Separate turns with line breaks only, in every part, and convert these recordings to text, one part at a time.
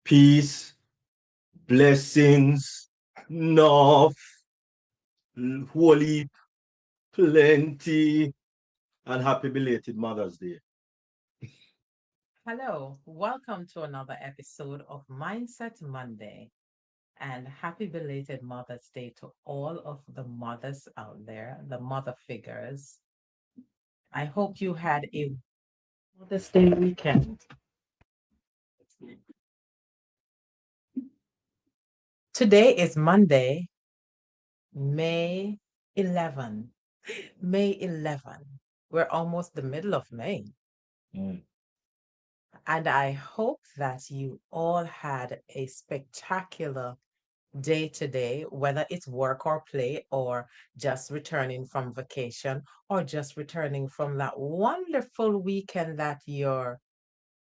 Peace, blessings, enough, holy, plenty, and happy belated Mother's Day.
Hello, welcome to another episode of Mindset Monday, and happy belated Mother's Day to all of the mothers out there, the mother figures. I hope you had a Mother's Day weekend. Today is Monday, May 11. May 11. We're almost the middle of May.
Mm.
And I hope that you all had a spectacular day to day, whether it's work or play, or just returning from vacation, or just returning from that wonderful weekend that your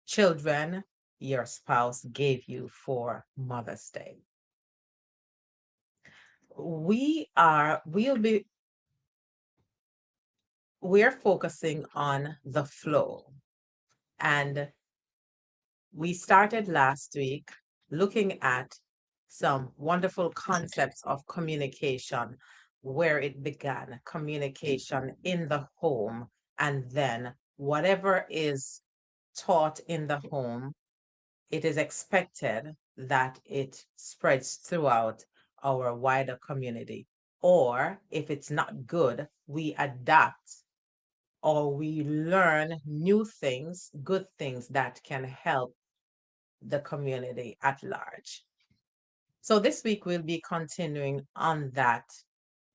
children, your spouse gave you for Mother's Day. We'll be, we're focusing on the flow. And we started last week looking at some wonderful concepts of communication, where it began communication in the home, and then whatever is taught in the home, it is expected that it spreads throughout our wider community. Or if it's not good, we adapt or we learn new things, good things that can help the community at large. So this week we'll be continuing on that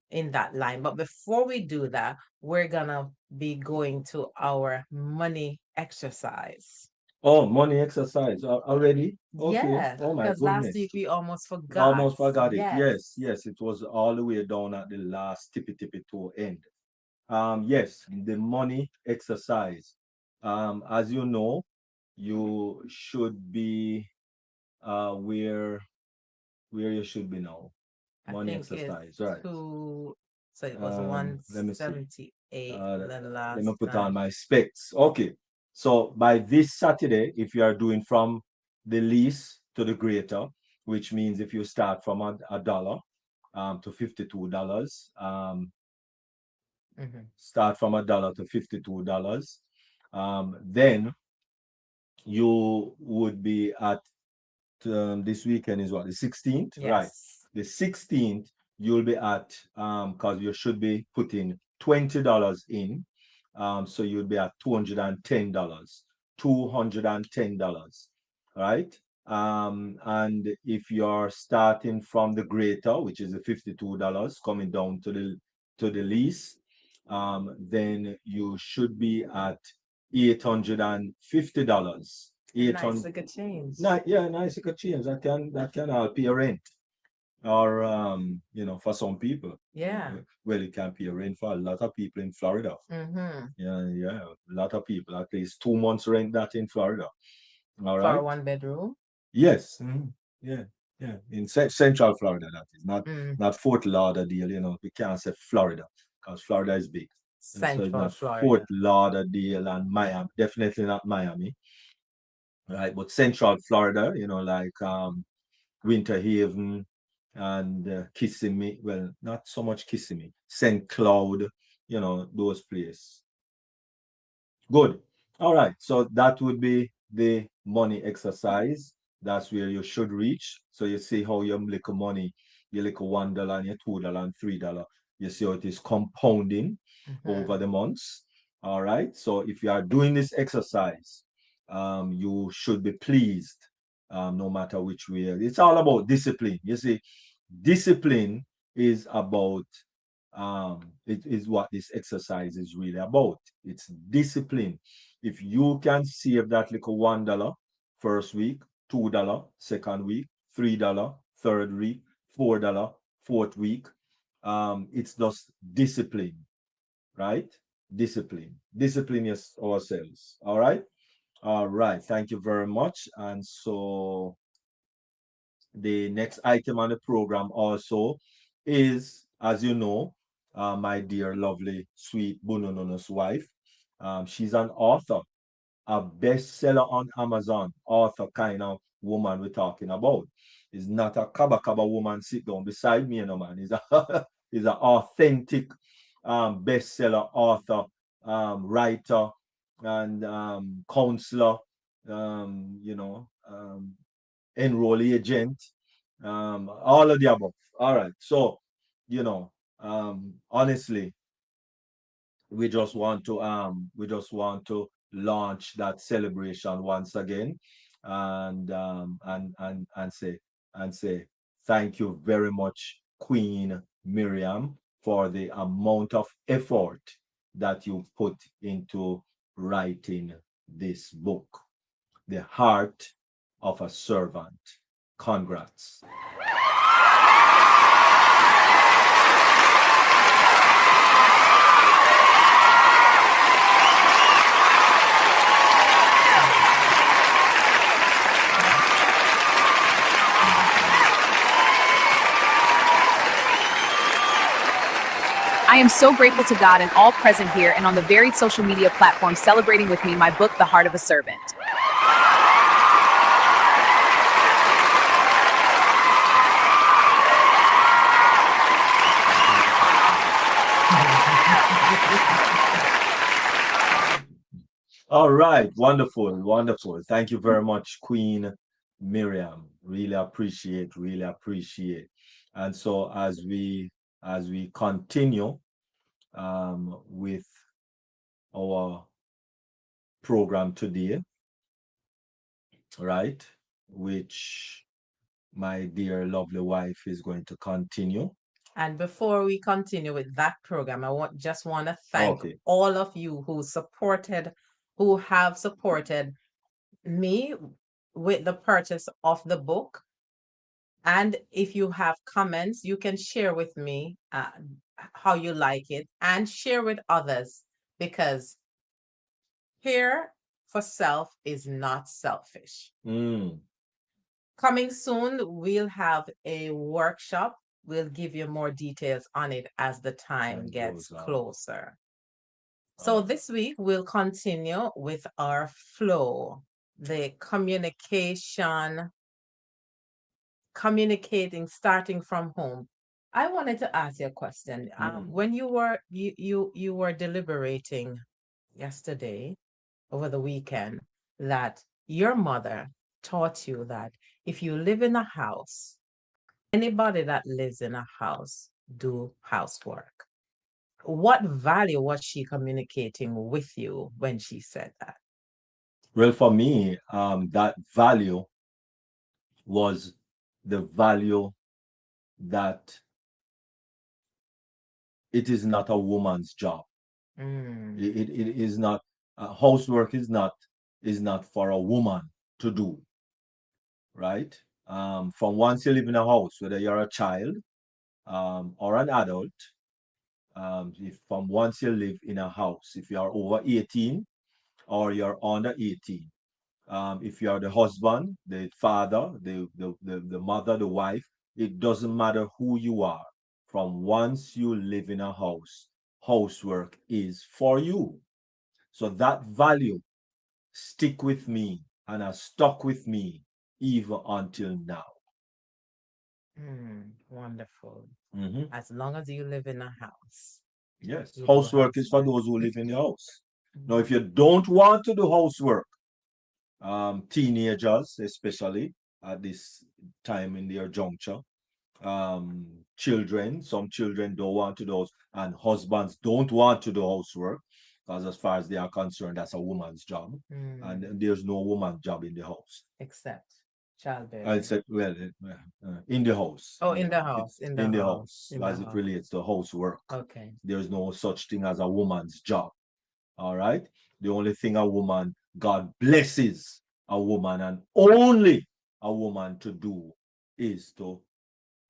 in that line. But before we do that, we're gonna be going to our money exercise.
Oh, money exercise already? Okay.
Yes,
Oh my
because last
goodness.
week we almost forgot.
Almost forgot it.
Yes,
Yes, yes, it was all the way down at the last tippy toe end. Yes, the money exercise. As you know, you should be where you should be now.
I
Money
think it's
exercise, right?
two. So it was one
Let me see.
seventy eight
Uh,
the
Let me
last
put on
time.
my specs. Okay. So by this Saturday, if you are doing from the least to the greater, which means if you start from a dollar to $52,
Mhm.
start from a dollar to $52, then you would be at this weekend is what, the 16th, right?
Yes,
The 16th, you'll be at because you should be putting $20 in, so you'll be at $210, $210, right? And if you're starting from the greater, which is the $52 coming down to the least, then you should be at $850.
a
Eight
nice
hundred.
little change.
Yeah, nice you could change. That can help pay rent. Or for some people.
Yeah.
Well, it can pay rent for a lot of people in Florida.
Mm-hmm.
Yeah, yeah. A lot of people, at least 2 months rent that in Florida. All
For a
right.
one bedroom.
Yes. Yeah, yeah. In Central Florida, that is
Mm.
not Fort Lauderdale. We can't say Florida because Florida is big. So it's
Central
not Fort
Florida.
Lauderdale and Miami. Definitely not Miami. Right, but Central Florida, like Winter Haven and Kissimmee. Well, not so much Kissimmee. St. Cloud, those places. Good. All right. So that would be the money exercise. That's where you should reach. So you see how your little money, your little $1 and your $2 and $3, you see how it is compounding
Mm-hmm.
over the months. All right. So if you are doing this exercise, you should be pleased, no matter which way. It's all about discipline. You see, discipline is about it is what this exercise is really about. It's discipline. If you can save that little $1 first week, $2 second week, $3 third week, $4 fourth week, it's just discipline, right? Discipline ourselves. All right. All right. Thank you very much. And so the next item on the program also is, as you know, my dear, lovely, sweet Bunonono's wife. She's an author, a bestseller on Amazon, author kind of woman we're talking about. It's not a kaba kaba woman sit down beside me, man. It's a is an authentic bestseller author, writer, and counselor, enroll agent, all of the above. All right. So, honestly, we just want to launch that celebration once again, and say thank you very much, Queen Miriam, for the amount of effort that you put into writing this book, The Heart of a Servant. Congrats.
I am so grateful to God and all present here and on the varied social media platforms celebrating with me my book, The Heart of a Servant.
All right, wonderful, wonderful. Thank you very much, Queen Miriam. Really appreciate, really appreciate. And so as we continue with our program today, right, which my dear lovely wife is going to continue.
And before we continue with that program, just want to thank
Okay.
all of you who have supported me with the purchase of the book. And if you have comments, you can share with me how you like it and share with others, because care for self is not selfish.
Mm,
Coming soon, we'll have a workshop. We'll give you more details on it as the time gets
goes on.
closer. So
All right.
this week, we'll continue with our flow, the communicating starting from home. I wanted to ask you a question. When you were deliberating yesterday over the weekend, that your mother taught you that if you live in a house, anybody that lives in a house do housework. What value was she communicating with you when she said that?
Well, for me, that value was the value that it is not a woman's job.
Mm.
It is not, housework is not for a woman to do, right? From once you live in a house, whether you're a child or an adult, if from once you live in a house, if you are over 18 or you're under 18, if you are the husband, the father, the mother, the wife, it doesn't matter who you are. From once you live in a house, housework is for you. So that value stick with me and has stuck with me even until now.
Wonderful.
Mhm.
As long as you live in a house,
Yes,
you do
housework is for
housework.
those who live in the house. Now, if you don't want to do housework, teenagers especially at this time in their juncture, children, some children don't want to do house, and husbands don't want to do housework, because as far as they are concerned, that's a woman's job, and there's no woman's job in the house.
Except
I
childbearing.
said, well, in the house.
Oh,
Yeah,
in the house, in the
in the
house,
house,
in the
as it
house.
relates to housework.
Okay.
There's no such thing as a woman's job. All right. The only thing a woman, God blesses a woman, and only a woman to do is to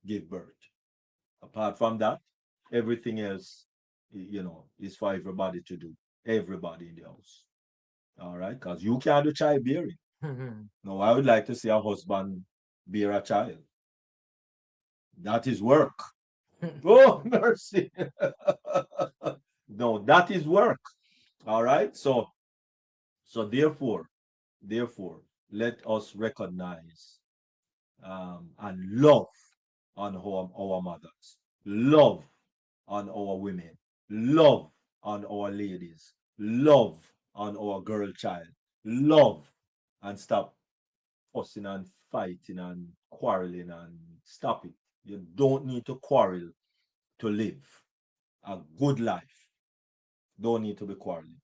give birth. Apart from that, everything else, is for everybody to do. Everybody in the house. All right. Because you can't do childbearing. No, I would like to see a husband bear a child. That is work. Oh, mercy. No, that is work. All right. So therefore, let us recognize and love on our mothers, love on our women, love on our ladies, love on our girl child, love, and stop fussing and fighting and quarreling, and stop it. You don't need to quarrel to live a good life. Don't need to be quarreling.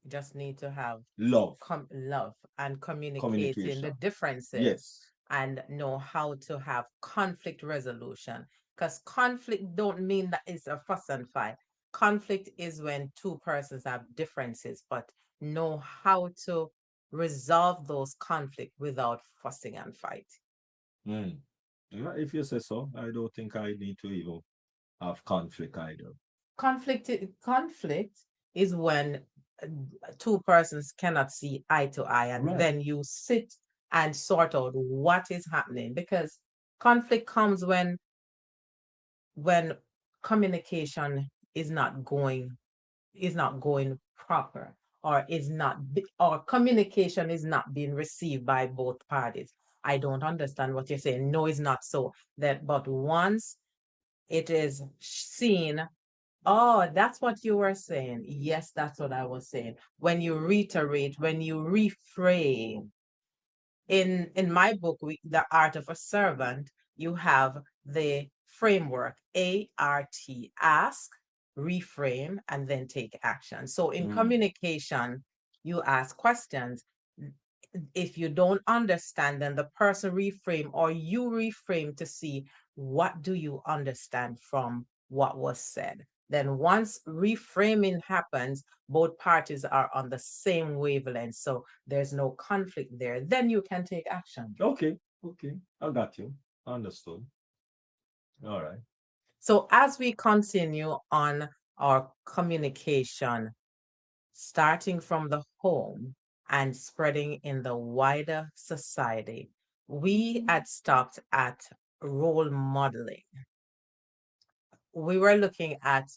Just need to have
Love,
love and communicating the
communication.
differences
Yes.
and know how to have conflict resolution. Because conflict don't mean that it's a fuss and fight. Conflict is when two persons have differences, but know how to resolve those conflict without fussing and fight.
Mm. Yeah, if you say so, I don't think I need to even have conflict either.
Conflict is when uh, two persons cannot see eye to eye, and
Right.
then you sit and sort out what is happening, because conflict comes when communication is not going proper, or or communication is not being received by both parties. I don't understand what you're saying. No, it's not so. But once it is seen, oh, that's what you were saying. Yes, that's what I was saying. When you reiterate, when you reframe. In my book, The Art of a Servant, you have the framework ART: reframe, and then take action. So in communication, you ask questions. If you don't understand, then the person reframe, or you reframe to see what do you understand from what was said. Then once reframing happens, both parties are on the same wavelength, so there's no conflict there. Then you can take action.
Okay, okay, I got you. Understood. All right.
So as we continue on our communication, starting from the home and spreading in the wider society, we had stopped at role modeling. We were looking at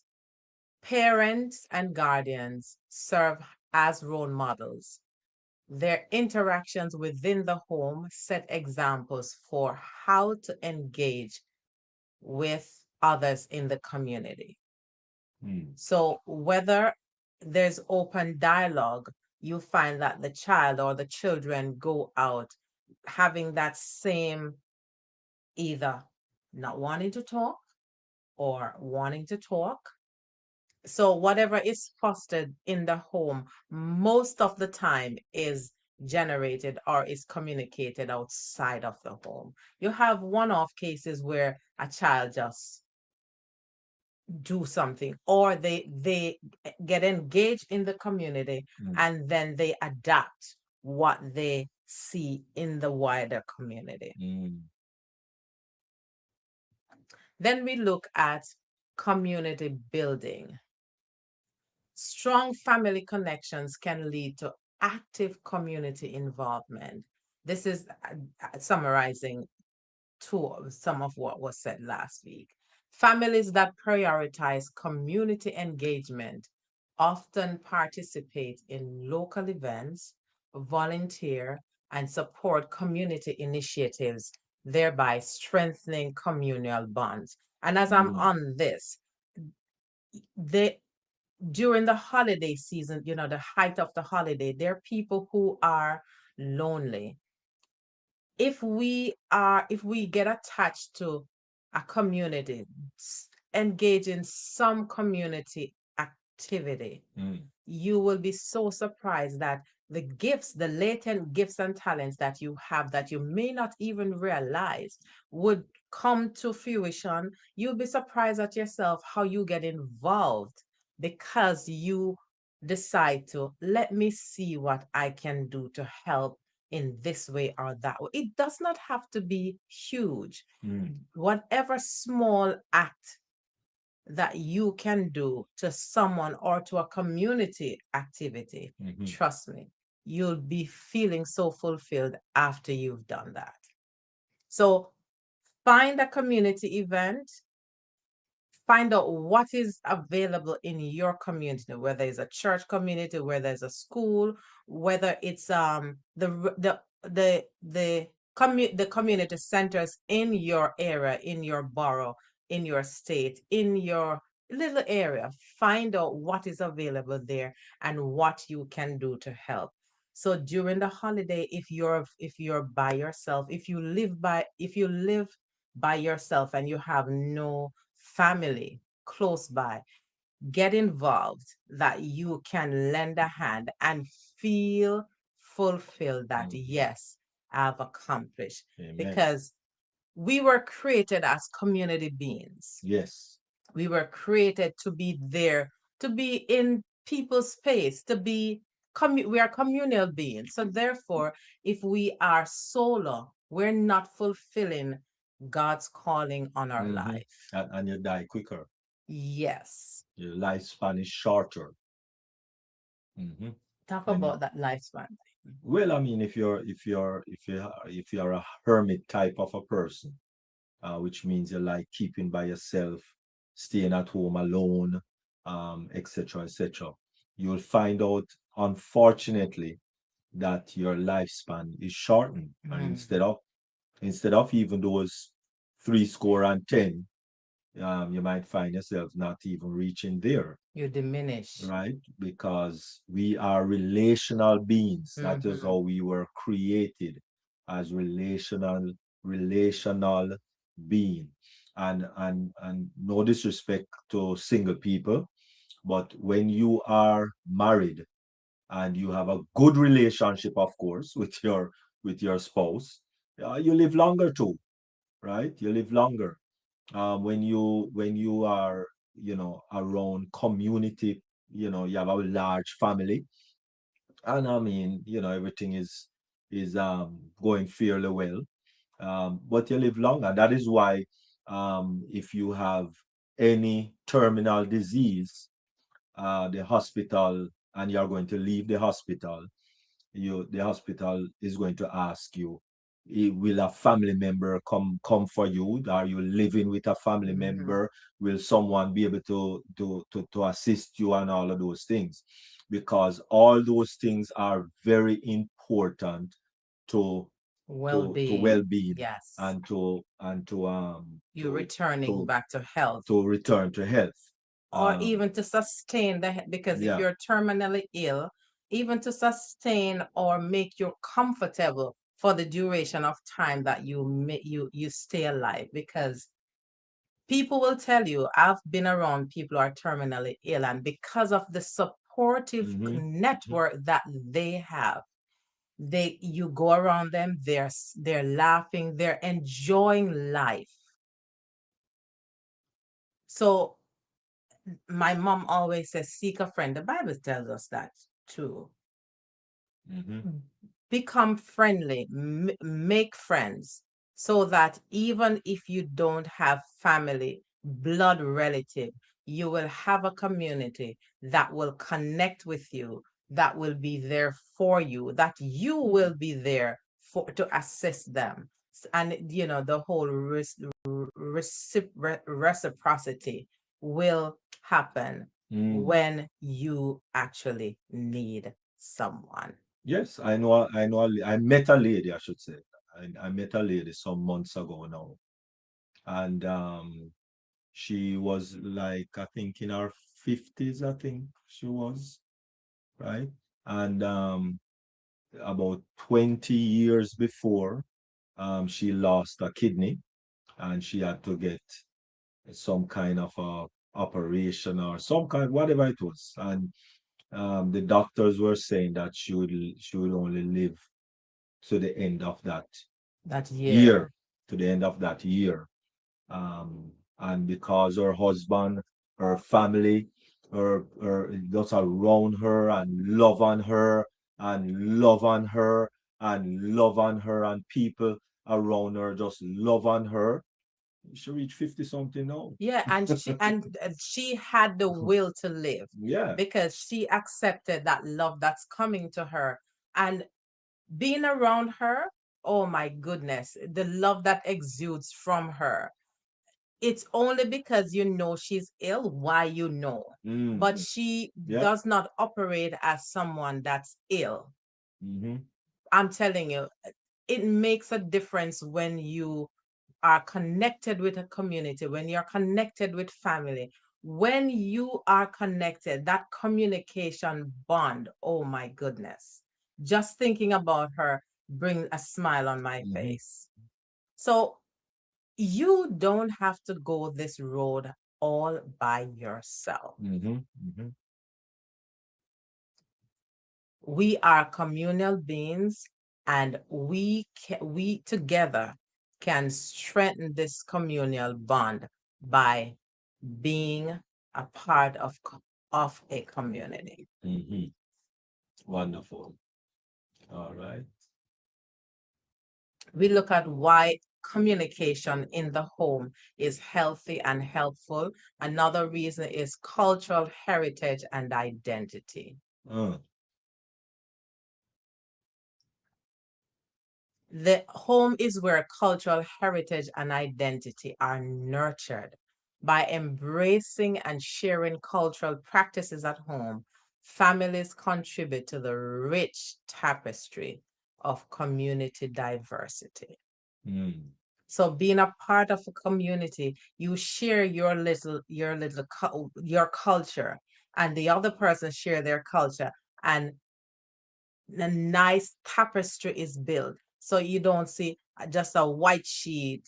parents and guardians serve as role models. Their interactions within the home set examples for how to engage with others in the community. So whether there's open dialogue, you find that the child or the children go out having that same, either not wanting to talk or wanting to talk. So whatever is fostered in the home, most of the time is generated or is communicated outside of the home. You have one-off cases where a child just do something, or they get engaged in the community, and then they adapt what they see in the wider community. Then we look at community building. Strong family connections can lead to active community involvement. This is summarizing some of what was said last week. Families that prioritize community engagement often participate in local events, volunteer, and support community initiatives, thereby strengthening communal bonds. And as I'm on this, during the holiday season, the height of the holiday, there are people who are lonely. If we get attached to a community, engage in some community activity, you will be so surprised that the latent gifts and talents that you have, that you may not even realize, would come to fruition. You'll be surprised at yourself how you get involved, because you decide to, let me see what I can do to help in this way or that way. It does not have to be huge. Whatever small act that you can do to someone or to a community activity, trust me, you'll be feeling so fulfilled after you've done that. So find a community event, find out what is available in your community, whether it's a church community, whether it's a school, whether it's the the community centers in your area, in your borough, in your state, in your little area. Find out what is available there and what you can do to help. So during the holiday, if you're by yourself, if you live by yourself and you have no family close by, get involved that you can lend a hand and feel fulfilled that yes, I've accomplished.
Amen.
Because we were created as community beings.
Yes.
We were created to be there, to be in people's space, to be we are communal beings. So therefore, if we are solo, we're not fulfilling God's calling on our life.
And you die quicker.
Yes.
Your lifespan is shorter.
Talk
And
about that lifespan.
well, I mean, if you're a hermit type of a person, which means you like keeping by yourself, staying at home alone, etc., etc., you'll find out, unfortunately, that your lifespan is shortened. And instead of even those three score and 10, you might find yourself not even reaching there.
You diminish.
Right? Because we are relational beings. That is how we were created, as relational being. And no disrespect to single people, but when you are married and you have a good relationship, of course, with your spouse, you live longer too, right? You live longer. When you are, around community, you have a large family, and I mean, everything is going fairly well. But you live longer. That is why, if you have any terminal disease, the hospital, and you're going to leave the hospital, the hospital is going to ask you, will a family member come for you? Are you living with a family member? Will someone be able to assist you, and all of those things? Because all those things are very important to
Well-being.
well-being,
Yes.
and
You returning back to health.
to return to health.
Or even to sustain because if
Yeah.
you're terminally ill, even to sustain or make you comfortable for the duration of time that you stay alive. Because people will tell you, I've been around people who are terminally ill, and because of the supportive network that they have, you go around them, they're laughing, they're enjoying life. So my mom always says, seek a friend. The Bible tells us that too. Become friendly, make friends, so that even if you don't have family, blood relative, you will have a community that will connect with you, that will be there for you, that you will be there to assist them. And the whole reciprocity will happen when you actually need someone.
Yes, I know. I know. I met a lady, I should say. I met a lady some months ago now, and she was like, I think in her 50s, I think she was, right? And about 20 years before, she lost a kidney, and she had to get some kind of a operation, or some kind, whatever it was. And the doctors were saying that she would only live to the end of that
year.
to the end of that year. And because her husband, her family, her just around her, and love on her, and love on her, and love on her, and people around her just love on her, she reached 50 something now.
Yeah, and she had the will to live.
Yeah.
Because she accepted that love that's coming to her, and being around her, oh my goodness, the love that exudes from her. It's only because she's ill why but she
Yeah.
does not operate as someone that's ill. I'm telling you, it makes a difference when you are connected with a community, when you're connected with family, when you are connected, that communication bond, oh my goodness. Just thinking about her brings a smile on my face. So you don't have to go this road all by yourself. We are communal beings, and we together can strengthen this communal bond by being a part of a community.
Wonderful. All right.
We look at why communication in the home is healthy and helpful. Another reason is cultural heritage and identity. The home is where cultural heritage and identity are nurtured. By embracing and sharing cultural practices at home, families contribute to the rich tapestry of community diversity. So being a part of a community, you share your culture, and the other person share their culture, and a nice tapestry is built. So you don't see just a white sheet,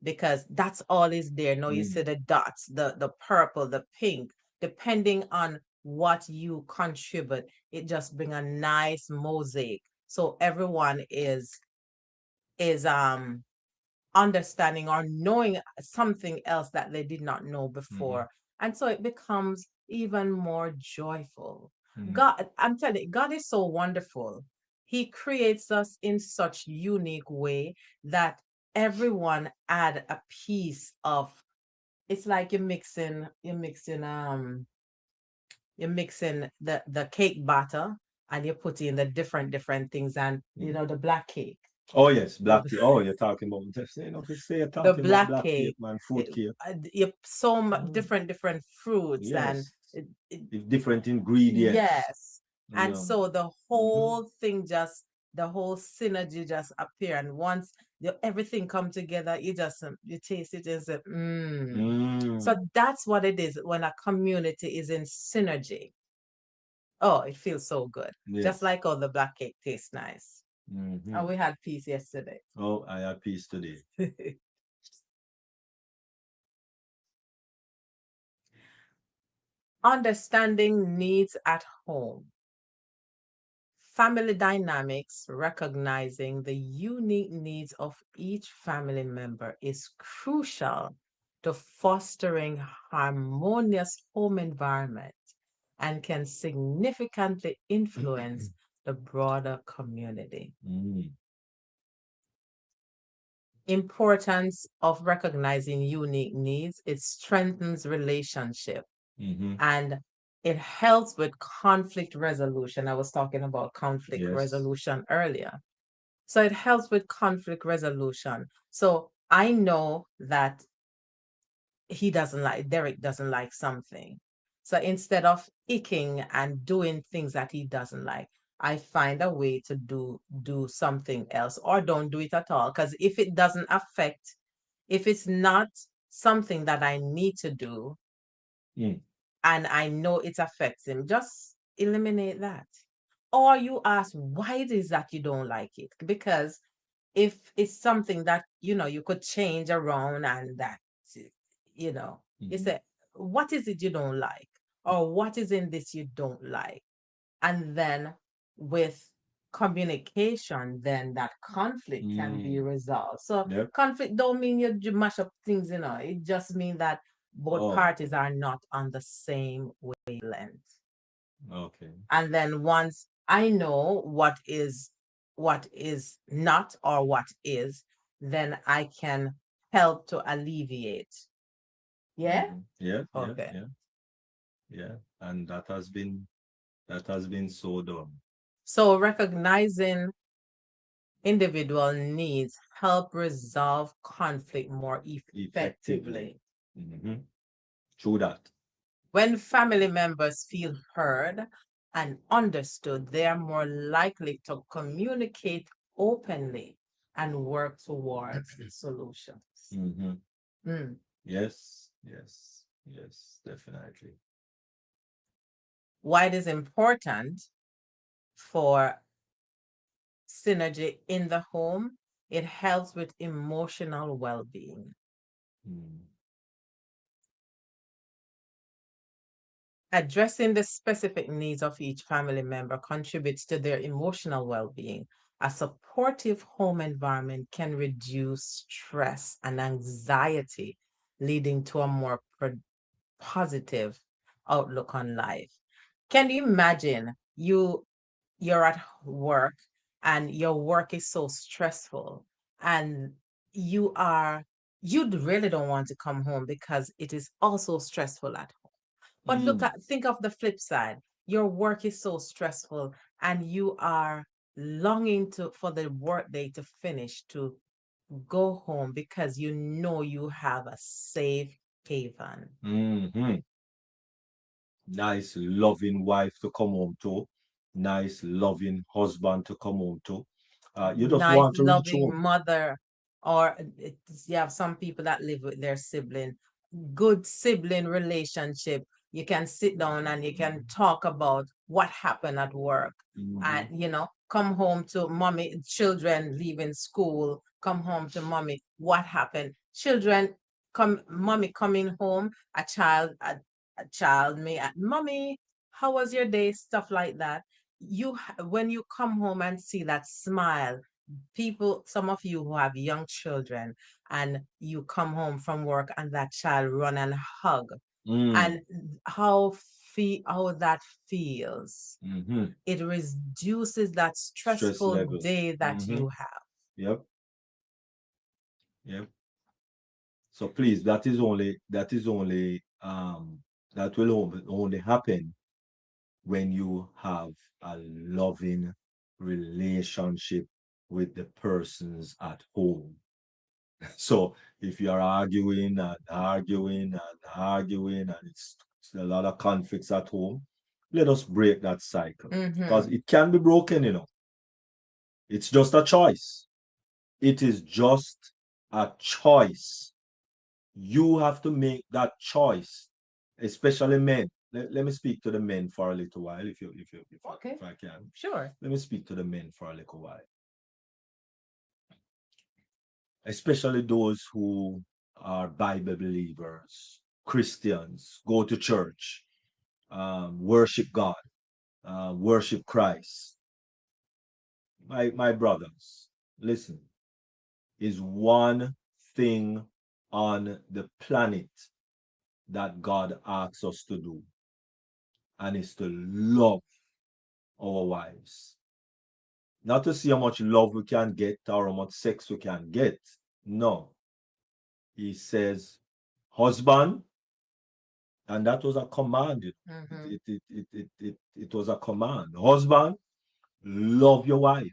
because that's all is there. No, you see the dots, the purple, the pink, depending on what you contribute, it just bring a nice mosaic. So everyone is understanding or knowing something else that they did not know before. And so it becomes even more joyful. God, I'm telling you, God is so wonderful. He creates us in such unique way that everyone add a piece of, it's like you're mixing the cake batter, and you put in the different things, and you know the black cake.
Oh yes, black tea. Oh, you're talking about just saying, if you say you're
The
talking about
black
black cake,
cake,
man, fruit cake.
you so different fruits, and
Yes, with different ingredients.
yes, and
Yeah.
so the whole thing just, the whole synergy just appear, and once everything come together, you just you taste it and say, So that's what it is when a community is in synergy. Oh, it feels so good. Just
Yes.
like how the black cake tastes nice. And we had peace yesterday.
Oh, I had peace today.
Understanding needs at home. Family dynamics, recognizing the unique needs of each family member is crucial to fostering harmonious home environment, and can significantly influence the broader community. Importance of recognizing unique needs, it strengthens relationship, and it helps with conflict resolution. I was talking about conflict resolution earlier. So it helps with conflict resolution. So I know that Derrick doesn't like something. So instead of icking and doing things that he doesn't like, I find a way to do something else, or don't do it at all. Because if it doesn't affect, if it's not something that I need to do, and I know it affects him, just eliminate that. Or you ask why it is that you don't like it. Because if it's something that you could change around, and that you say, what is it you don't like, or what is in this you don't like? And then with communication, then that conflict can be resolved. So conflict don't mean you mash up things, it just means that both parties are not on the same wavelength.
Okay.
And then once I know what is not, or what is, then I can help to alleviate. Yeah?
Yeah,
Okay.
yeah. And that has been so done.
So recognizing individual needs help resolve conflict more effectively.
True that.
When family members feel heard, and understood, they are more likely to communicate openly and work towards solutions.
Mm-hmm.
Mm.
Yes, yes, yes, definitely.
Why it is important for synergy in the home, it helps with emotional well-being.
Mm.
Addressing the specific needs of each family member contributes to their emotional well-being. A supportive home environment can reduce stress and anxiety, leading to a more positive outlook on life. Can you imagine you're at work and your work is so stressful and you are you really don't want to come home because it is also stressful at home. But think of the flip side. Your work is so stressful and you are longing for the workday to finish to go home because you know you have a safe haven.
Mm-hmm. Nice, loving wife to come home to. Nice, loving husband to come home to. You just
Nice,
want to reach
loving
home.
mother, or you have some people that live with their sibling. Good sibling relationship. You can sit down and you can talk about what happened at work. And,
Mm-hmm.
come home to mommy, children leaving school, come home to mommy, what happened? Children, mommy coming home, a child may, mommy, how was your day? Stuff like that. When you come home and see that smile, some of you who have young children, and you come home from work and that child run and hug,
Mm.
and how that feels,
Mm-hmm.
it reduces that
Stress
stressful
level.
day that
Mm-hmm.
you have.
Yep. Yep. So please, that will only happen when you have a loving relationship with the persons at home. So if you are arguing and arguing and arguing and it's a lot of conflicts at home, let us break that cycle because
Mm-hmm.
it can be broken. It's just a choice. It is just a choice. You have to make that choice, especially men. Let me speak to the men for a little while,
Okay,
if I can.
sure.
Let me speak to the men for a little while, especially those who are Bible believers, Christians, go to church, worship God, worship Christ. My brothers, listen, is one thing on the planet that God asks us to do, and is to love our wives. Not to see how much love we can get or how much sex we can get. No. He says, husband, and that was a command.
Mm-hmm.
It was a command. Husband, love your wife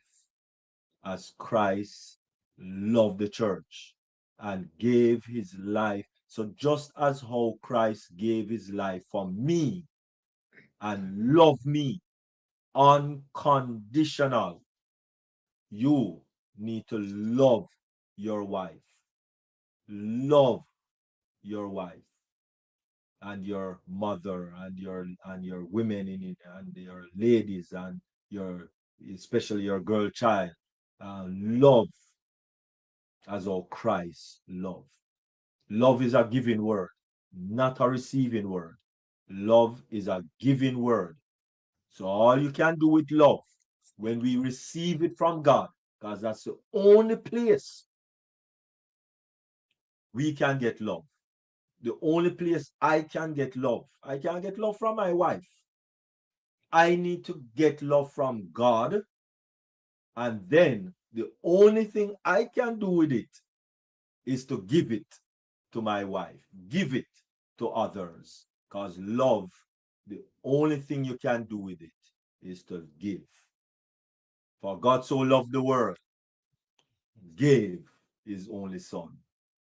as Christ loved the church and gave his life. So just as how Christ gave his life for me and loved me unconditional, you need to love your wife. Love your wife and your mother and your women in it and your ladies and your especially your girl child. Love as our Christ love. Love is a giving word, not a receiving word. Love is a giving word. So all you can do with love when we receive it from God, because that's the only place we can get love. The only place I can get love. I can't get love from my wife. I need to get love from God. And then the only thing I can do with it is to give it to my wife, give it to others. Because love, the only thing you can do with it is to give. For God so loved the world, gave his only son.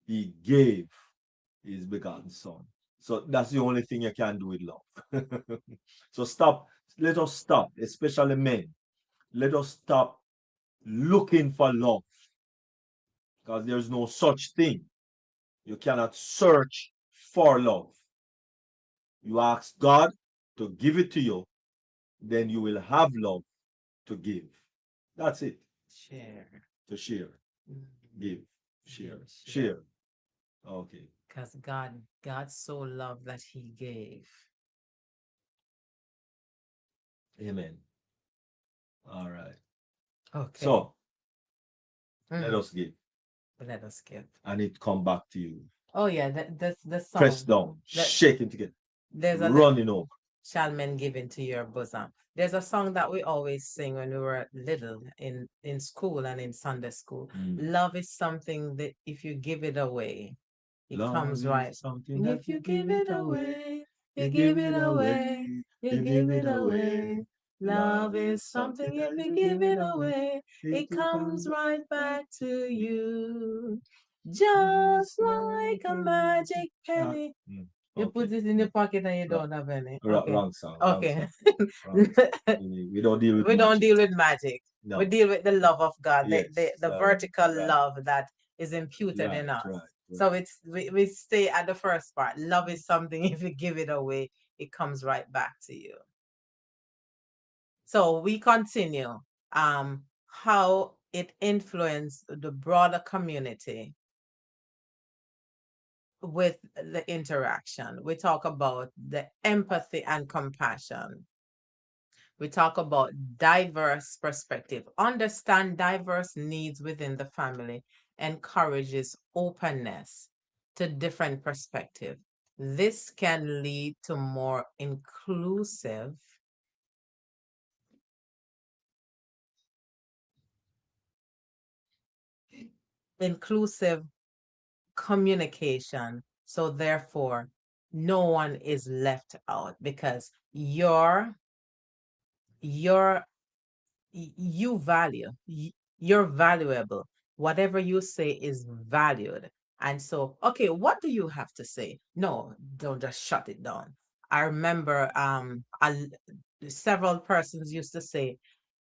He gave his begotten son. So that's the only thing you can do with love. So stop. let us stop, especially men. Let us stop looking for love, because there's no such thing. You cannot search for love. You ask God to give it to you, then you will have love to give. That's it.
Share.
To share, give, share,
Give,
share. Okay.
Because God so loved that he gave.
Amen. All right.
Okay.
So let us give,
Let us give.
and it come back to you.
Oh yeah, the song.
Press down, shaking together,
There's a
running over.
shall men give into your bosom. There's a song that we always sing when we were little in school and in Sunday school. Love is something that if you give it away, it
Love
comes
is
right.
something
And
that
if you give it away, you give it away, you give it away. Love is something if you give it away, it comes right back to you. Just like a magic penny. You put it in the pocket and you don't have any. Okay.
Wrong song.
Okay.
Wrong song. We don't deal with
We don't
magic.
deal with magic.
No.
We deal with the love of God,
Yes,
the vertical
right.
love that is imputed in
Right,
us.
right,
So we stay at the first part. Love is something if you give it away, it comes right back to you. So we continue how it influenced the broader community with the interaction. We talk about the empathy and compassion. We talk about diverse perspective. Understand diverse needs within the family encourages openness to different perspective. This can lead to more inclusive communication. So therefore, no one is left out because you're you value, you're valuable. Whatever you say is valued. And so, okay, what do you have to say? No, don't just shut it down. I remember several persons used to say,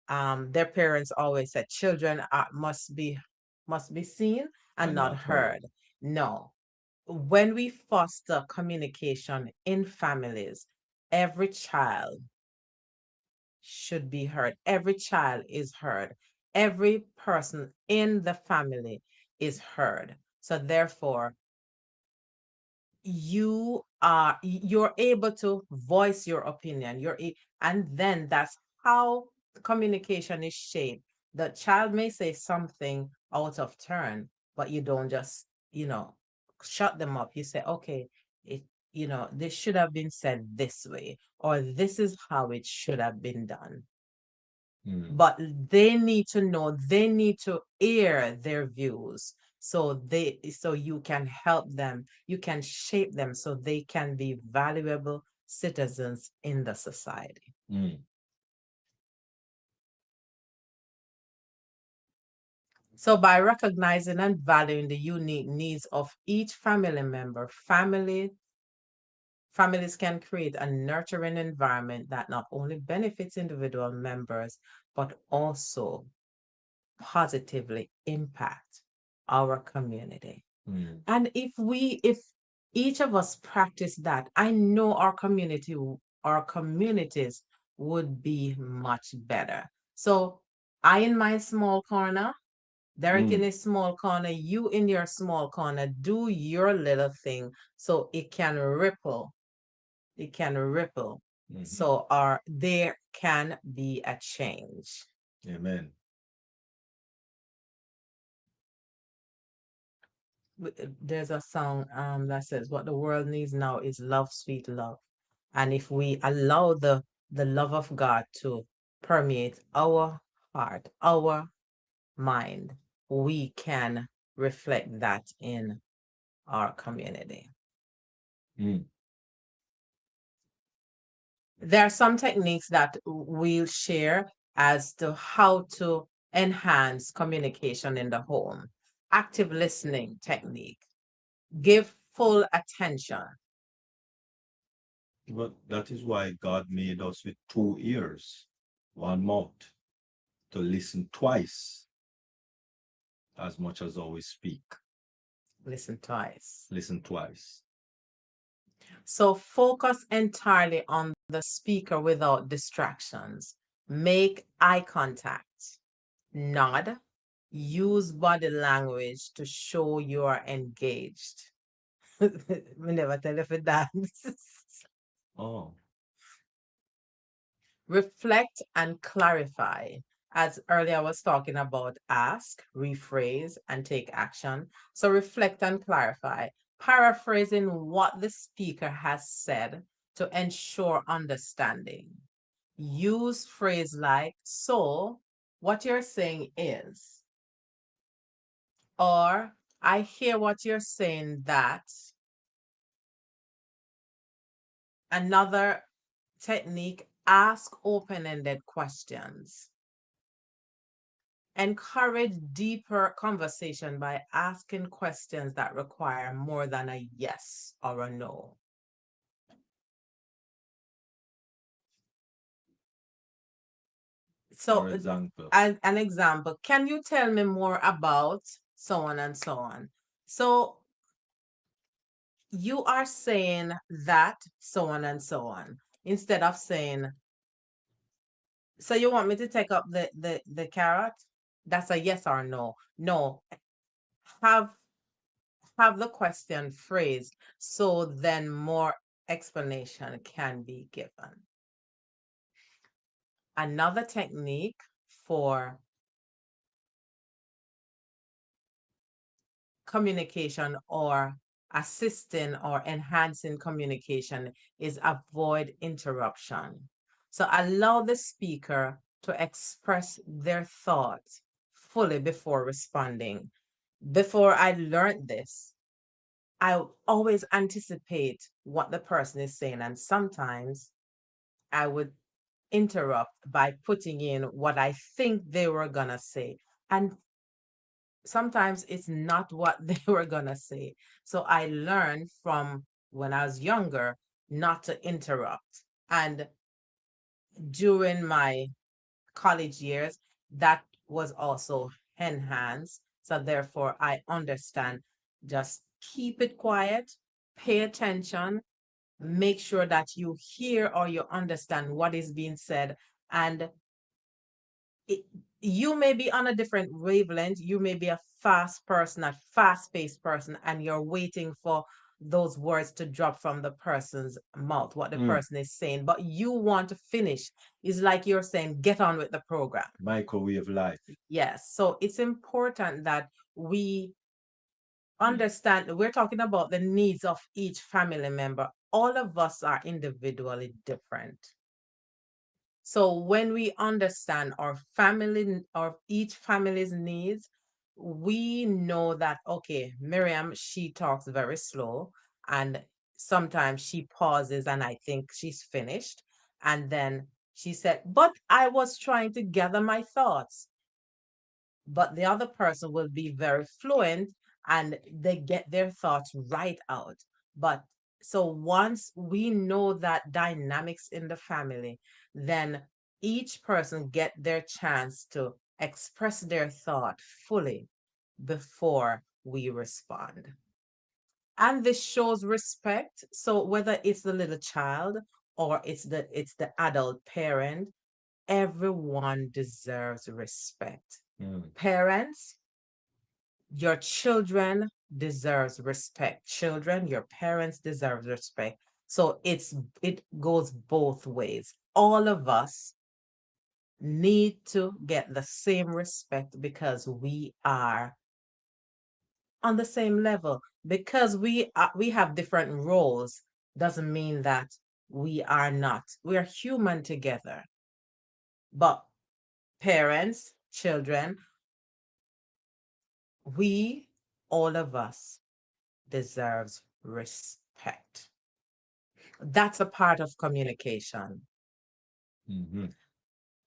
their parents always said children must be seen and not heard. No. When we foster communication in families, every child should be heard. Every child is heard. Every person in the family is heard. So therefore, you're able to voice your opinion. And then that's how communication is shaped. The child may say something out of turn, but you don't just, shut them up. You say, okay, it, this should have been said this way, or this is how it should have been done. But they need to know, they need to air their views. So you can help them, you can shape them so they can be valuable citizens in the society. So by recognizing and valuing the unique needs of each family member, families can create a nurturing environment that not only benefits individual members, but also positively impact our community. And if each of us practice that, I know our communities would be much better. So I in my small corner, Derrick in his small corner, you in your small corner, do your little thing so it can ripple. It can ripple. So there can be a change.
Amen.
There's a song that says what the world needs now is love, sweet love. And if we allow the love of God to permeate our heart, our mind, we can reflect that in our community. There are some techniques that we'll share as to how to enhance communication in the home. Active listening technique. Give full attention.
But that is why God made us with two ears, one mouth, to listen twice as much as always speak.
Listen twice.
Listen twice.
So focus entirely on the speaker without distractions. Make eye contact. Nod. Use body language to show you are engaged. We never tell you for dance.
Oh,
Reflect and clarify. As earlier I was talking about ask, rephrase, and take action. So reflect and clarify, paraphrasing what the speaker has said to ensure understanding. Use phrase like, so what you're saying is, or I hear what you're saying that. Another technique, ask open-ended questions. Encourage deeper conversation by asking questions that require more than a yes or a no. So,
for example.
as an example, can you tell me more about so on and so on? So, you are saying that so on and so on instead of saying, so you want me to take up the carrot? That's a yes or no. No, have the question phrased so then more explanation can be given. Another technique for communication or assisting or enhancing communication is avoid interruption. So allow the speaker to express their thoughts fully before responding. Before I learned this, I always anticipate what the person is saying, and sometimes I would interrupt by putting in what I think they were gonna say. And sometimes it's not what they were gonna say. So I learned from when I was younger not to interrupt. And during my college years, that was also enhanced. So therefore, I understand, just keep it quiet, pay attention, make sure that you hear or you understand what is being said. And it, you may be on a different wavelength. You may be a fast person, a fast-paced person, and you're waiting for those words to drop from the person's mouth, what the person is saying, but you want to finish. It's like you're saying, get on with the program.
Microwave life.
Yes. So it's important that we understand we're talking about the needs of each family member. All of us are individually different. So when we understand our family or each family's needs, we know that, okay, Miriam, she talks very slow and sometimes she pauses and I think she's finished. And then she said, but I was trying to gather my thoughts. But the other person will be very fluent and they get their thoughts right out. But so once we know that dynamics in the family, then each person get their chance to express their thought fully before we respond. And this shows respect. So whether it's the little child or it's the adult parent, everyone deserves respect. Parents, your children deserves respect. Children, your parents deserve respect. So it goes both ways. All of us need to get the same respect because we are on the same level. Because we have different roles doesn't mean that we are not. We are human together. But parents, children, we, all of us, deserves respect. That's a part of communication.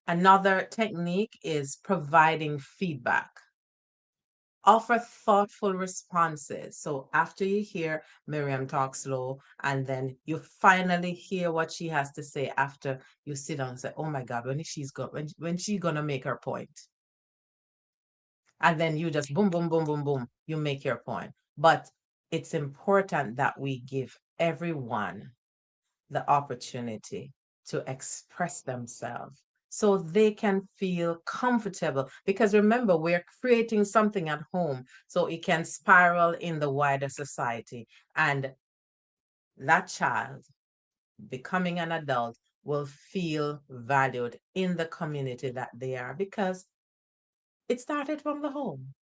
Another technique is providing feedback. Offer thoughtful responses. So after you hear Miriam talk slow, and then you finally hear what she has to say after you sit down and say, "Oh my God, when she gonna make her point?" And then you just boom, boom, boom, boom, boom, you make your point. But it's important that we give everyone the opportunity to express themselves so they can feel comfortable. Because remember, we're creating something at home so it can spiral in the wider society. And that child becoming an adult will feel valued in the community that they are, because it started from the home.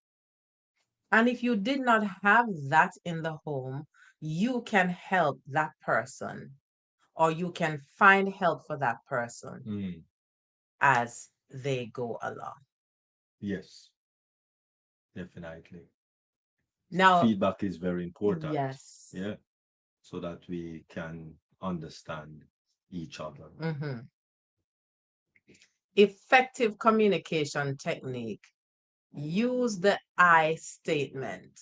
And if you did not have that in the home, you can help that person, or you can find help for that person as they go along.
Yes, definitely.
Now,
Feedback is very important.
yes.
Yeah. So that we can understand each other.
Effective communication technique. Use the I statement.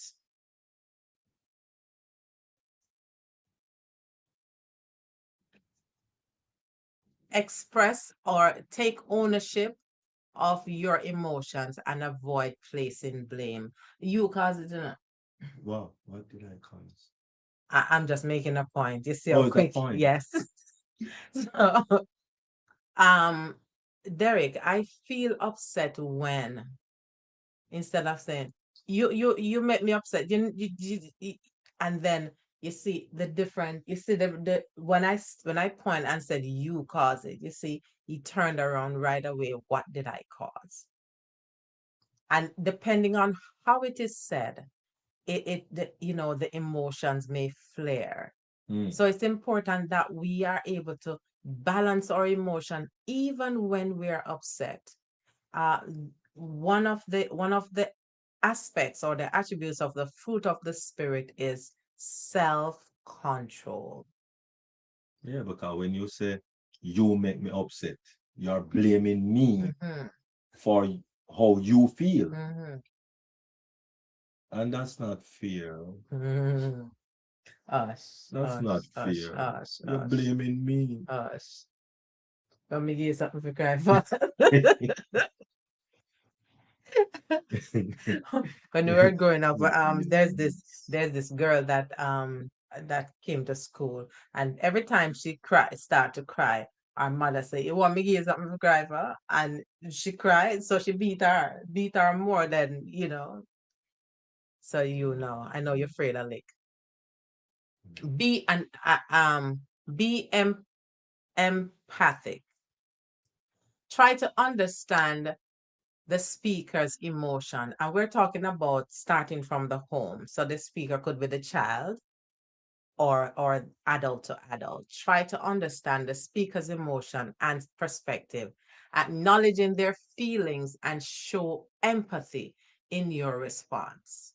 Express or take ownership of your emotions and avoid placing blame. You caused it, you know.
Wow, what did I cause?
I'm just making a point. You see
Oh,
how
it's a
quick?
point.
Yes. So, um, Derrick, I feel upset when, instead of saying, you make me upset. And then you see the different, you see the when I point and said you cause it, you see, he turned around right away. What did I cause? And depending on how it is said, the emotions may flare. So it's important that we are able to balance our emotion even when we're upset. Uh, one of the aspects or the attributes of the fruit of the spirit is self-control.
Yeah, because when you say you make me upset, you're blaming me for how you feel. And that's not fair.
Us,
That's not fair. You're blaming me.
us. Let me give you something for crying for. When we were growing up, there's this girl that came to school, and every time she start to cry, our mother say, "You want me to give you something to cry for?" And she cried, so she beat her more than So I know you're afraid of lick. Be an be empathic. Try to understand the speaker's emotion. And we're talking about starting from the home. So the speaker could be the child or adult to adult. Try to understand the speaker's emotion and perspective, acknowledging their feelings, and show empathy in your response.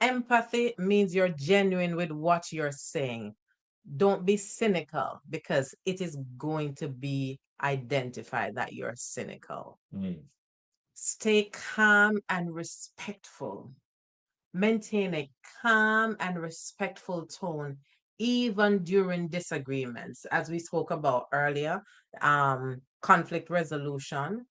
Empathy means you're genuine with what you're saying. Don't be cynical, because it is going to be identified that you're cynical. Stay calm and respectful. Maintain a calm and respectful tone, even during disagreements. As we spoke about earlier, conflict resolution.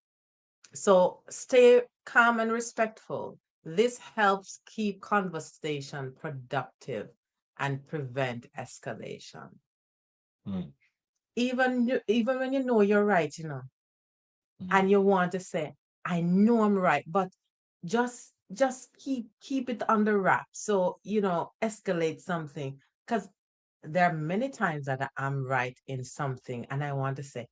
So stay calm and respectful. This helps keep conversation productive and prevent escalation. Even when you know you're right, and you want to say, I know I'm right, but just keep it under wraps. So, escalate something. Because there are many times that I'm right in something and I want to say,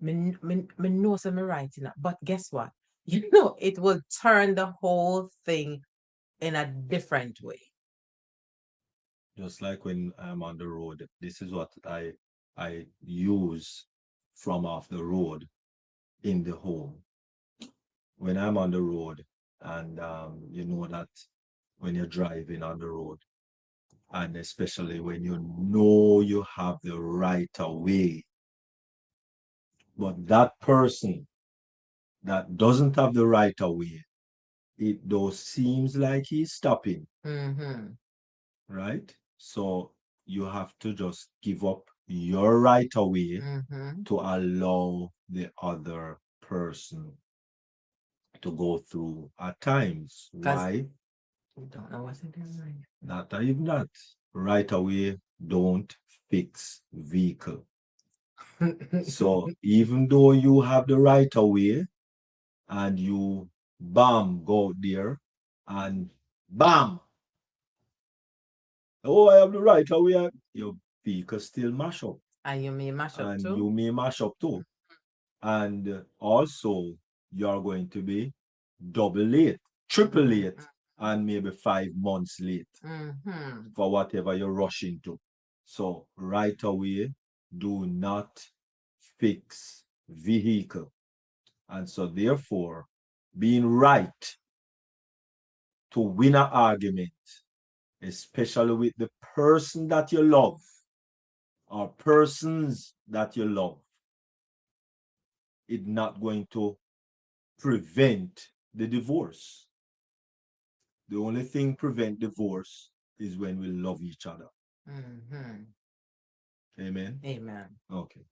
me know I'm right, but guess what? It will turn the whole thing in a different way.
Just like when I'm on the road, this is what I use from off the road in the home. When I'm on the road, and you know that when you're driving on the road, and especially when you know you have the right of way, but that person that doesn't have the right of way it though seems like he's stopping,
Mm-hmm.
right? So you have to just give up your right away
Mm-hmm.
to allow the other person to go through at times.
Because
Why?
we don't know what's in their mind.
Not even that. Right away, don't fix vehicle. So even though you have the right away and you bam go out there and bam, oh I have the right away, your vehicle still mash up
And you may mash up
and
too.
you may mash up too. And also you're going to be double late, triple late, and maybe 5 months late
Mm-hmm.
for whatever you're rushing to. So right away, do not fix vehicle. And so therefore, being right to win an argument, especially with the person that you love or persons that you love, it's not going to prevent the divorce. The only thing prevent divorce is when we love each other.
Mm-hmm.
Amen.
Amen.
Okay.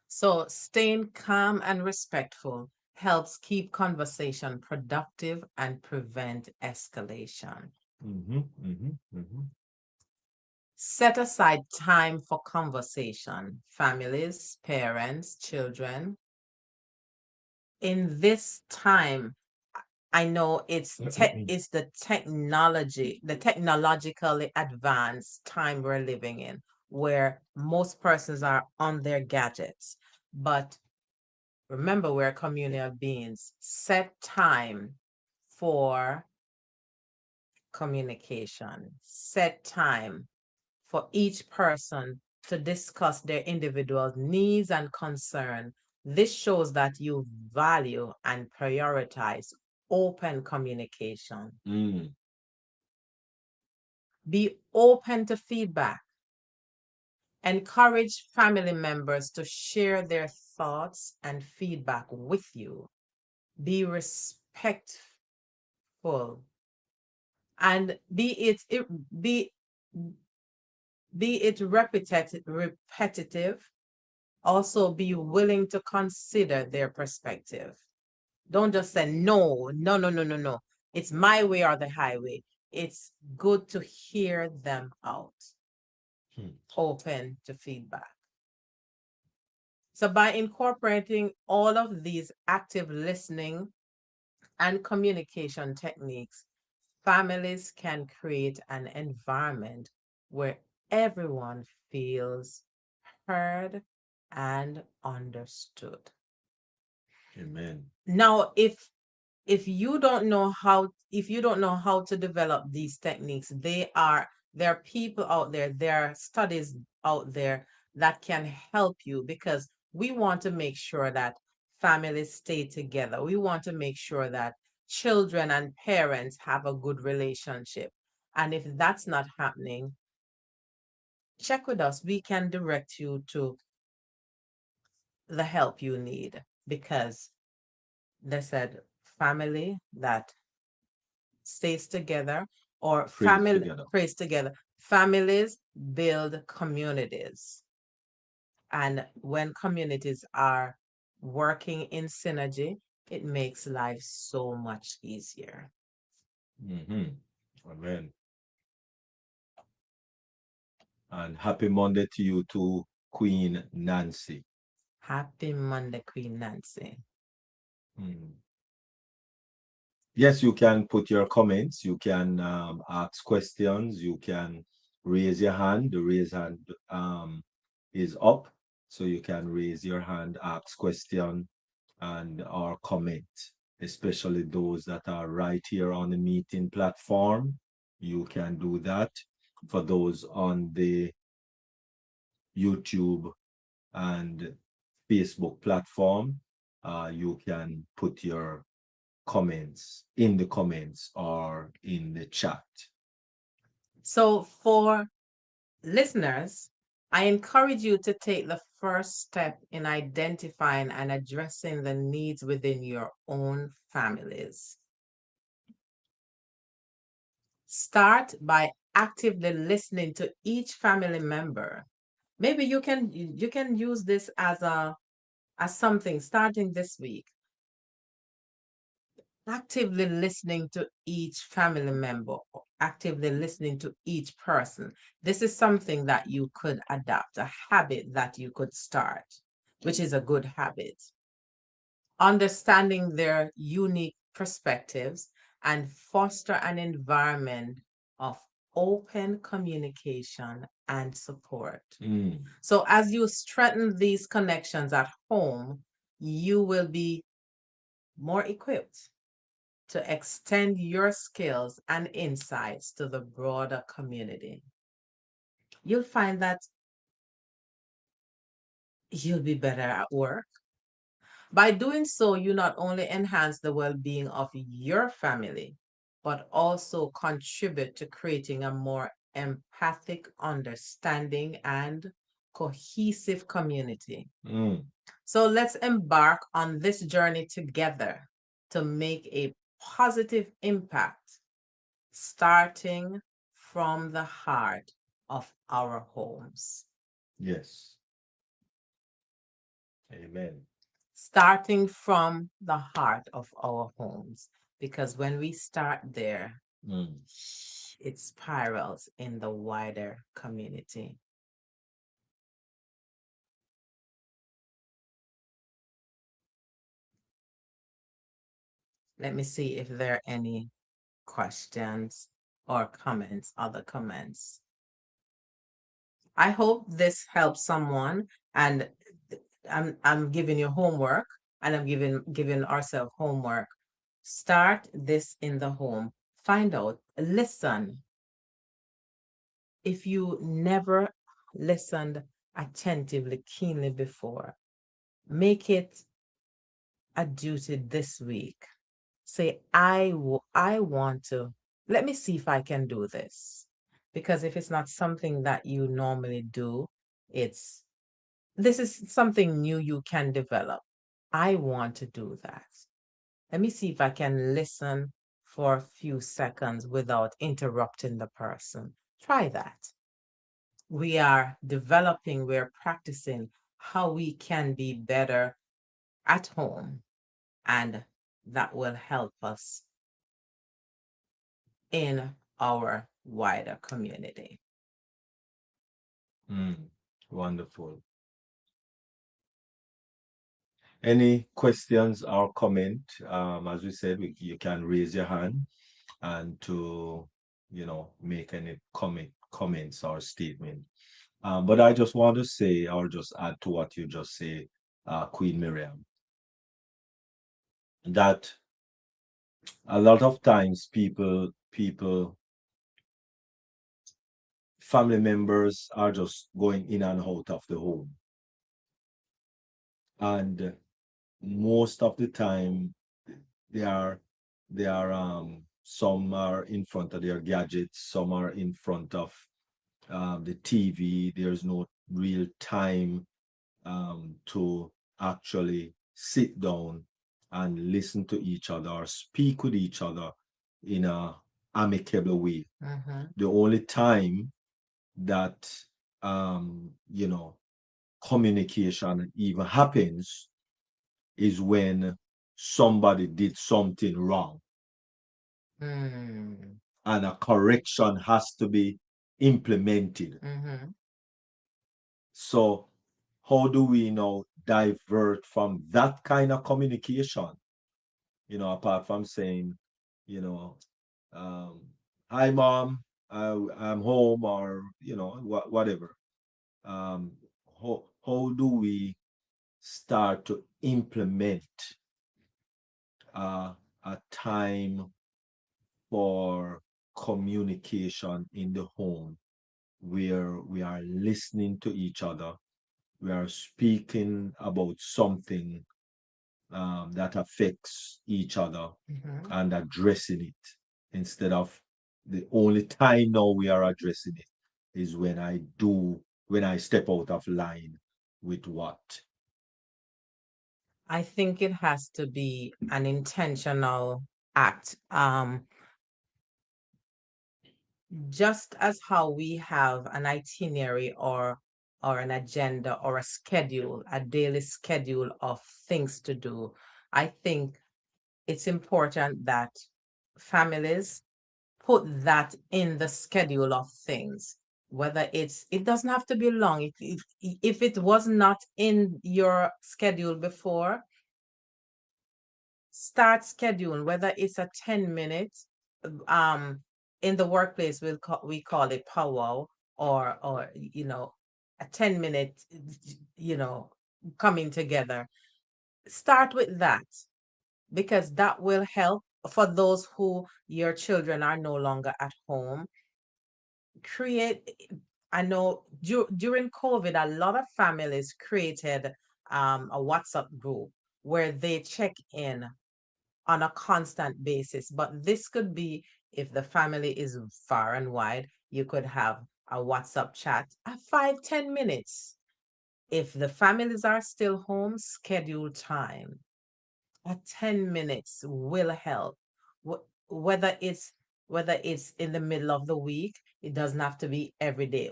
So staying calm and respectful helps keep conversation productive and prevent escalation.
Mm-hmm, mm-hmm, mm-hmm.
Set aside time for conversation, families, parents, children. In this time, I know it's the technologically advanced time we're living in, where most persons are on their gadgets. But remember, we're a community of beings. Set time for communication. Set time for each person to discuss their individual needs and concern. This shows that you value and prioritize open communication.
Mm.
Be open to feedback. Encourage family members to share their thoughts and feedback with you. Be respectful, and be it repetitive. Also be willing to consider their perspective. Don't just say no, no, no, no, no, no. It's my way or the highway. It's good to hear them out. Open to feedback. So by incorporating all of these active listening and communication techniques, families can create an environment where everyone feels heard and understood.
Amen.
Now, if you don't know how to develop these techniques, there are people out there, there are studies out there that can help you, because we want to make sure that families stay together. We want to make sure that children and parents have a good relationship. And if that's not happening, check with us. We can direct you to the help you need, because they said family that stays together, or
Praise
family
together.
prays together. Families build communities. And when communities are working in synergy, it makes life so much easier.
Mm-hmm. Amen. And happy Monday to you too, Queen Nancy.
Happy Monday, Queen Nancy.
Mm. Yes, you can put your comments, you can ask questions, you can raise your hand. The raise hand is up, so you can raise your hand, ask question, and or comment, especially those that are right here on the meeting platform. You can do that. For those on the YouTube and Facebook platform, you can put your comments in the comments or in the chat.
So for listeners, I encourage you to take the first step in identifying and addressing the needs within your own families. Start by actively listening to each family member. Maybe you can use this as something starting this week. Actively listening to each family member, actively listening to each person. This is something that you could adapt, a habit that you could start, which is a good habit. Understanding their unique perspectives and foster an environment of open communication and support. So, as you strengthen these connections at home, you will be more equipped to extend your skills and insights to the broader community. You'll find that you'll be better at work. By doing so, you not only enhance the well being of your family, but also contribute to creating a more empathic, understanding, and cohesive community. So let's embark on this journey together to make a positive impact, starting from the heart of our homes.
Yes. Amen.
Starting from the heart of our homes. Because when we start there, it spirals in the wider community. Let me see if there are any questions or comments, other comments. I hope this helps someone, and I'm giving you homework, and I'm giving ourselves homework. Start this in the home. Find out, listen. If you never listened attentively, keenly before, make it a duty this week. Say, I want to, let me see if I can do this. Because if it's not something that you normally do, this is something new you can develop. I want to do that. Let me see if I can listen for a few seconds without interrupting the person. Try that. We are developing, we're practicing how we can be better at home, and that will help us in our wider community.
Wonderful. Any questions or comment? As we said, you can raise your hand and to, make any comments or statement. But I just want to say, or just add to what you just say, Queen Miriam, that a lot of times family members are just going in and out of the home. And most of the time they are some are in front of their gadgets, some are in front of the TV. There's no real time to actually sit down and listen to each other or speak with each other in a amicable way. The only time that communication even happens is when somebody did something wrong and a correction has to be implemented. So how do we now divert from that kind of communication, apart from saying, you know hi mom, I'm home, or whatever. How do we start to implement a time for communication in the home where we are listening to each other, we are speaking about something that affects each other and addressing it, instead of the only time now we are addressing it is when I step out of line with what?
I think it has to be an intentional act. just as how we have an itinerary or an agenda or a schedule, a daily schedule of things to do, I think it's important that families put that in the schedule of things. Whether it doesn't have to be long. If it was not in your schedule before, start scheduling, whether it's a 10 minutes, um, in the workplace, we call it powwow, or a 10 minute, you know, coming together. Start with that, because that will help for those who your children are no longer at home. Create, I know during COVID, a lot of families created a WhatsApp group where they check in on a constant basis. But this could be, if the family is far and wide, you could have a WhatsApp chat at 5-10 minutes. If the families are still home, schedule time at 10 minutes will help. Whether it's in the middle of the week, it doesn't have to be every day.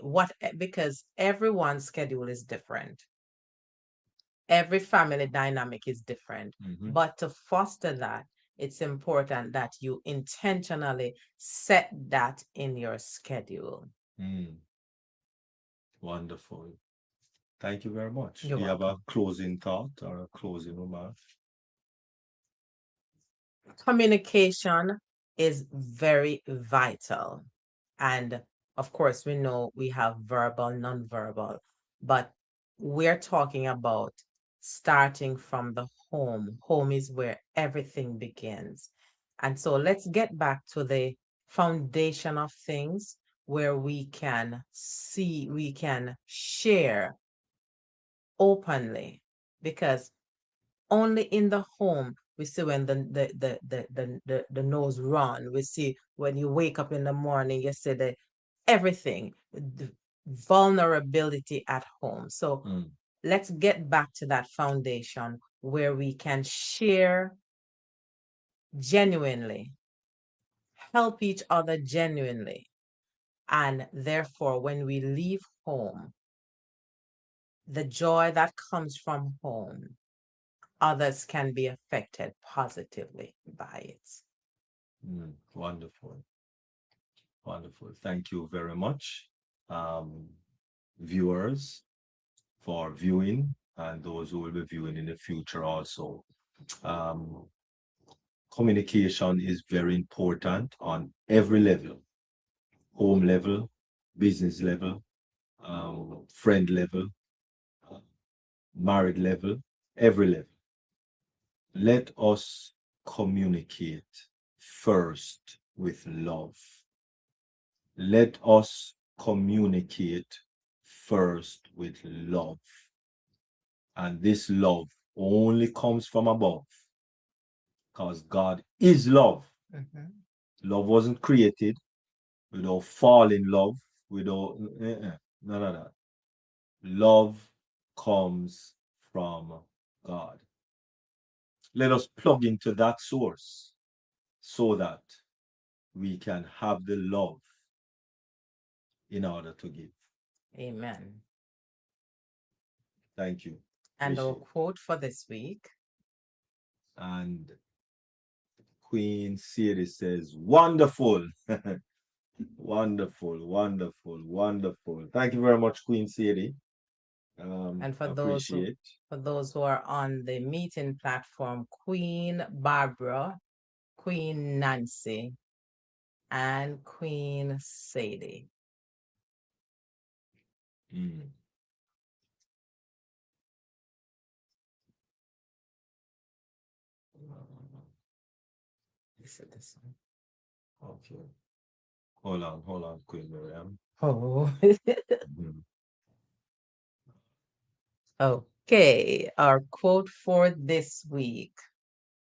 Because everyone's schedule is different. Every family dynamic is different. But to foster that, it's important that you intentionally set that in your schedule.
Wonderful. Thank you very much.
You're
Do you have a
welcome.
closing thought or a closing remark?
Communication is very vital. And of course, we know we have verbal, nonverbal, but we're talking about starting from the home. Home is where everything begins. And so let's get back to the foundation of things, where we can share openly, because only in the home we see when the nose run. We see when you wake up in the morning, you see everything, the vulnerability at home. So let's get back to that foundation where we can share genuinely, help each other genuinely. And therefore, when we leave home, the joy that comes from home, others can be affected positively by it.
Wonderful. Wonderful. Thank you very much, viewers, for viewing, and those who will be viewing in the future also. Um, Communication is very important on every level: home level, business level, friend level, uh, married level, every level. Let us communicate first with love. Let us communicate first with love. And this love only comes from above, because God is love. Love wasn't created without fall in love, without none of that. Love comes from God. Let us plug into that source so that we can have the love in order to give.
Amen.
Thank you.
And our
Appreciate it.
quote for this week.
And Queen Sadie says, wonderful. Wonderful, wonderful, wonderful. Thank you very much, Queen Sadie.
And for
Appreciate.
those who are on the meeting platform, Queen Barbara, Queen Nancy, and Queen Sadie. This is this one.
Okay. Hold on, Queen Miriam.
Oh.
Mhm.
Okay, our quote for this week,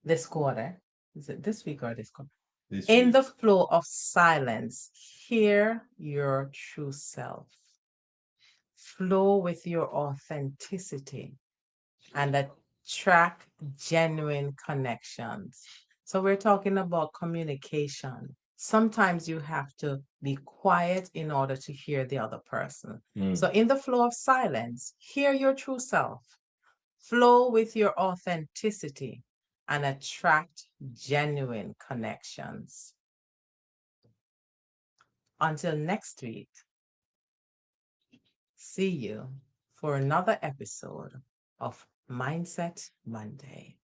this quarter. Is it this week or this quarter?
This
In
week.
the flow of silence, hear your true self. Flow with your authenticity and attract genuine connections. So we're talking about communication. sometimes you have to be quiet in order to hear the other person.
Mm.
So in the flow of silence, hear your true self, flow with your authenticity, and attract genuine connections. Until next week, see you for another episode of Mindset Monday.